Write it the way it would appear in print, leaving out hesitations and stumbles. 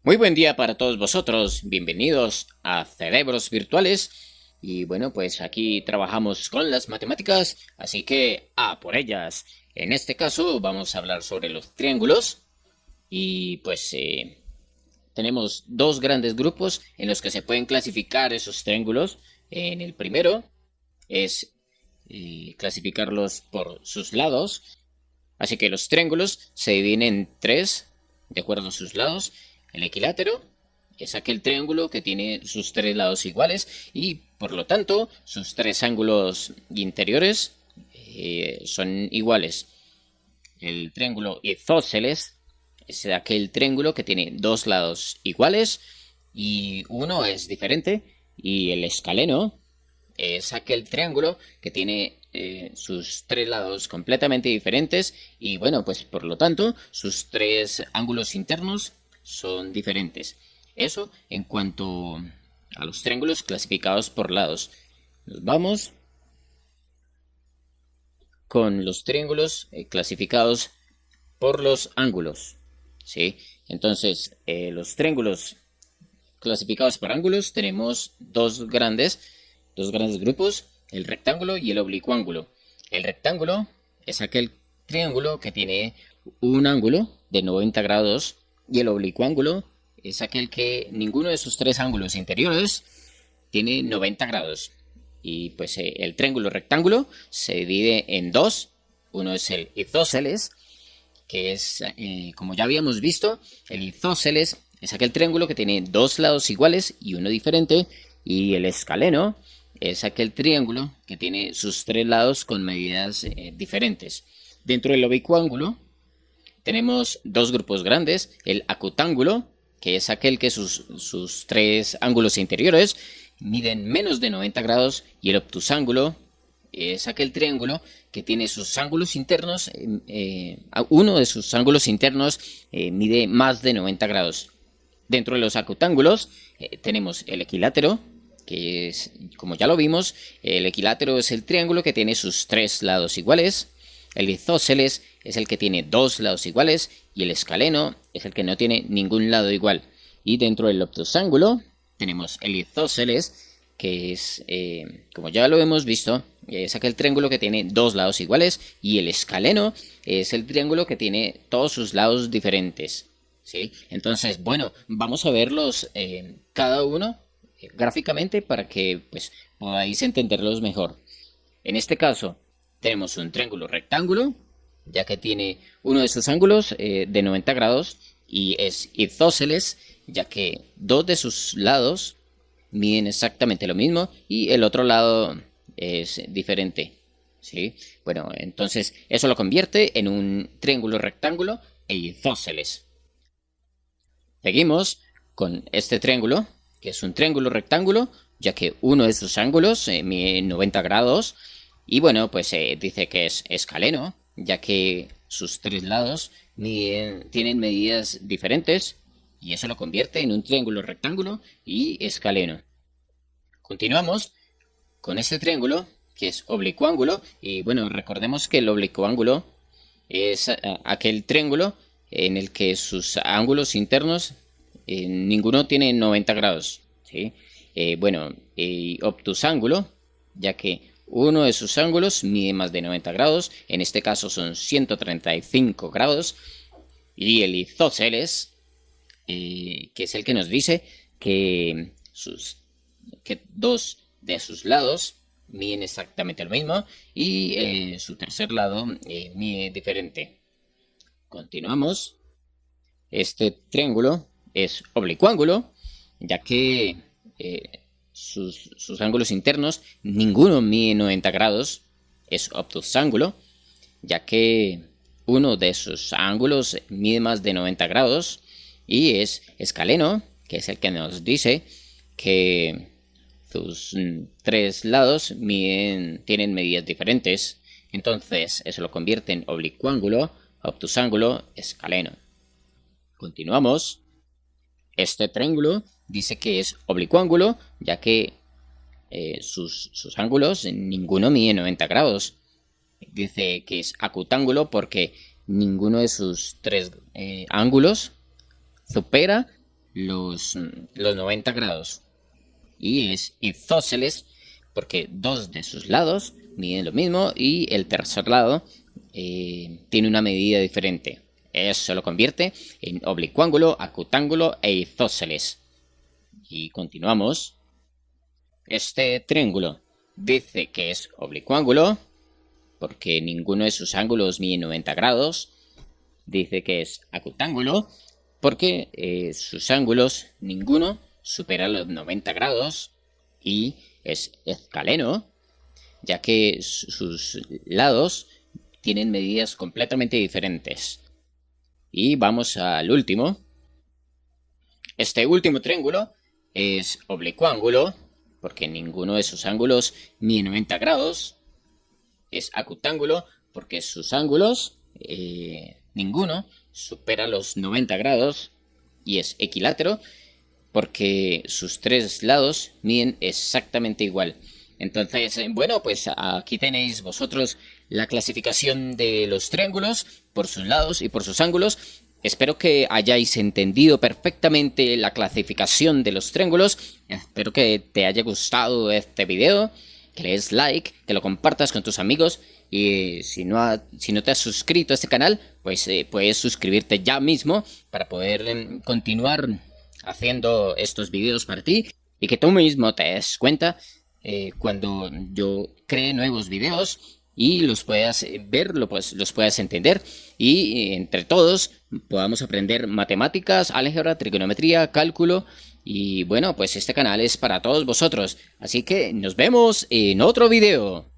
Muy buen día para todos vosotros, bienvenidos a Cerebros Virtuales. Y bueno, pues aquí trabajamos con las matemáticas, así que a por ellas. En este caso vamos a hablar sobre los triángulos y pues tenemos dos grandes grupos en los que se pueden clasificar esos triángulos. En el primero es clasificarlos por sus lados, así que los triángulos se dividen en tres de acuerdo a sus lados. El equilátero es aquel triángulo que tiene sus tres lados iguales y por lo tanto sus tres ángulos interiores son iguales. El triángulo isósceles es aquel triángulo que tiene dos lados iguales y uno es diferente. Y el escaleno es aquel triángulo que tiene sus tres lados completamente diferentes y bueno, pues por lo tanto sus tres ángulos internos son diferentes. Eso en cuanto a los triángulos clasificados por lados. Nos vamos con los triángulos clasificados por los ángulos. ¿Sí? Entonces, los triángulos clasificados por ángulos tenemos dos grandes grupos, el rectángulo y el oblicuángulo. El rectángulo es aquel triángulo que tiene un ángulo de 90 grados y el oblicuángulo es aquel que ninguno de sus tres ángulos interiores tiene 90 grados. Y pues el triángulo rectángulo se divide en dos. Uno es el isósceles, que es, como ya habíamos visto, el isósceles es aquel triángulo que tiene dos lados iguales y uno diferente. Y el escaleno es aquel triángulo que tiene sus tres lados con medidas diferentes. Dentro del oblicuángulo tenemos dos grupos grandes, el acutángulo, que es aquel que sus tres ángulos interiores miden menos de 90 grados, y el obtusángulo es aquel triángulo que tiene sus ángulos internos, uno de sus ángulos internos mide más de 90 grados. Dentro de los acutángulos tenemos el equilátero, que es, como ya lo vimos, el equilátero es el triángulo que tiene sus tres lados iguales. El isósceles es el que tiene dos lados iguales y el escaleno es el que no tiene ningún lado igual. Y dentro del obtusángulo tenemos el isósceles, que es, como ya lo hemos visto, es aquel triángulo que tiene dos lados iguales, y el escaleno es el triángulo que tiene todos sus lados diferentes. ¿Sí? Entonces, bueno, vamos a verlos cada uno gráficamente para que pues, podáis entenderlos mejor. En este caso, tenemos un triángulo rectángulo, ya que tiene uno de sus ángulos de 90 grados y es isósceles, ya que dos de sus lados miden exactamente lo mismo y el otro lado es diferente. ¿Sí? Bueno, entonces eso lo convierte en un triángulo rectángulo e isósceles. Seguimos con este triángulo, que es un triángulo rectángulo, ya que uno de sus ángulos mide 90 grados. Y bueno, pues dice que es escaleno, ya que sus tres lados tienen medidas diferentes. Y eso lo convierte en un triángulo rectángulo y escaleno. Continuamos con este triángulo, que es oblicuángulo. Y bueno, recordemos que el oblicuángulo es aquel triángulo en el que sus ángulos internos ninguno tiene 90 grados. ¿Sí? Bueno, obtusángulo, ya que uno de sus ángulos mide más de 90 grados, en este caso son 135 grados, y el isósceles, que es el que nos dice que, que dos de sus lados miden exactamente lo mismo y su tercer lado mide diferente. Continuamos. Este triángulo es oblicuángulo, ya que sus ángulos internos ninguno mide 90 grados. Es obtusángulo, ya que uno de sus ángulos mide más de 90 grados. Y es escaleno, que es el que nos dice que sus tres lados tienen medidas diferentes. Entonces eso lo convierte en oblicuángulo, obtusángulo, escaleno. Continuamos. Este triángulo dice que es oblicuángulo, ya que sus ángulos ninguno mide 90 grados. Dice que es acutángulo porque ninguno de sus tres ángulos supera los 90 grados. Y es isósceles porque dos de sus lados miden lo mismo y el tercer lado tiene una medida diferente. Eso lo convierte en oblicuángulo, acutángulo e isósceles. Y continuamos. Este triángulo dice que es oblicuángulo porque ninguno de sus ángulos mide 90 grados. Dice que es acutángulo porque sus ángulos, ninguno supera los 90 grados. Y es escaleno, ya que sus lados tienen medidas completamente diferentes. Y vamos al último. Este último triángulo es oblicuángulo porque ninguno de sus ángulos mide 90 grados. Es acutángulo porque sus ángulos, ninguno supera los 90 grados. Y es equilátero porque sus tres lados miden exactamente igual. Entonces, bueno, pues aquí tenéis vosotros la clasificación de los triángulos por sus lados y por sus ángulos. Espero que hayáis entendido perfectamente la clasificación de los triángulos. Espero que te haya gustado este video, que le des like, que lo compartas con tus amigos. Y si no te has suscrito a este canal, pues puedes suscribirte ya mismo para poder continuar haciendo estos videos para ti. Y que tú mismo te des cuenta cuando yo cree nuevos videos y los puedas ver, los puedas entender y entre todos podamos aprender matemáticas, álgebra, trigonometría, cálculo. Y bueno, pues este canal es para todos vosotros. Así que nos vemos en otro video.